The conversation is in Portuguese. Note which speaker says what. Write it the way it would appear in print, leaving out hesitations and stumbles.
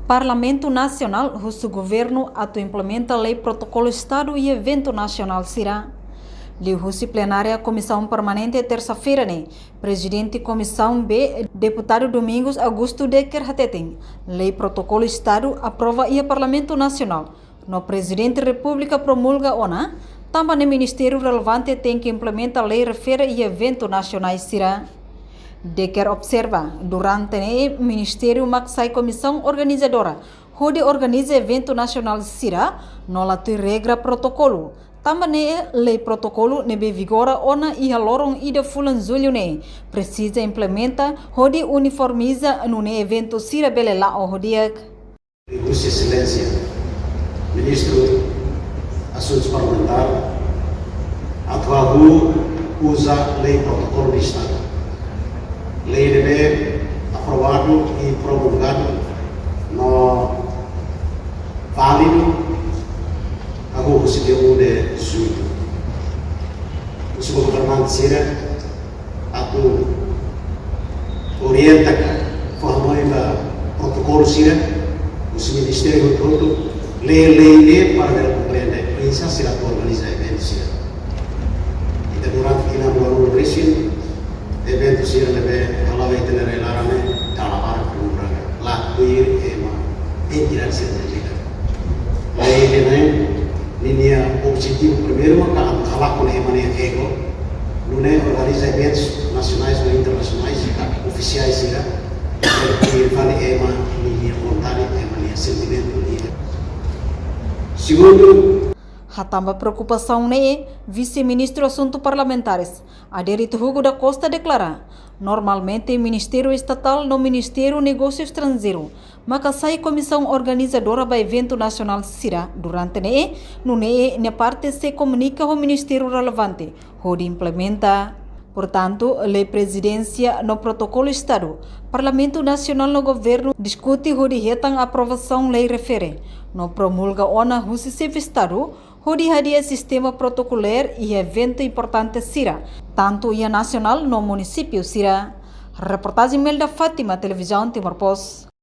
Speaker 1: Parlamento Nacional, o governo atu implementa lei protocolo Estado e evento nacional será. Liu plenária Comissão Permanente terça-feira, Presidente Comissão B, Deputado Domingos Augusto Decker Hateting, Lei Protocolo Estado aprova e Parlamento Nacional. No Presidente República promulga ona, também o Ministério relevante tem que implementar a lei refere e evento nacionais será. Decker observa, durante o Ministério Maxai Comissão Organizadora, onde organiza evento nacional será, não lá tem regra protocolo. Também lei protocolo nebe vigora ona e halorong ida fulan julho precisa implementa, onde uniformiza no evento será belela o dia.
Speaker 2: Vossa Excelência, Ministro Assuntos Parlamentares, atual usa lei protocolo de Estado. Lei deve aprovado e promulgado no válido a o dia 1 de julho. O seu governante será atu orienta forma protocolo será o seu ministério todo lei para ver compreender precisa será organizar eventos será. Então durante que não houve pressão evento sira lebe kalau itu dari larame talabar kumuraga lakuir ema entidade científica lain dengan linha objetivo primeiro maka halak pun ema ne ego nune organiza eventos nacionais ou internacionais oficiais sira que vale ema linha vontade ema linha sentimento linha segundo
Speaker 1: Hatamba preocupação vice-ministro Assuntos Parlamentares, Aderito Hugo da Costa declara, normalmente Ministério Estatal no Ministério Negócio Estrangeiro, mas sai comissão organizadora do evento nacional será durante ne parte se comunica ao Ministério relevante, onde implementa. Portanto, a lei presidência no protocolo Estado, Parlamento Nacional no Governo discute onde retang aprovação lei refere, no promulga ona husi Estado, onde hadia sistema protocolar e evento importante será, tanto e nacional no município será. Reportagem Melda Fátima, Televisão Timor Post.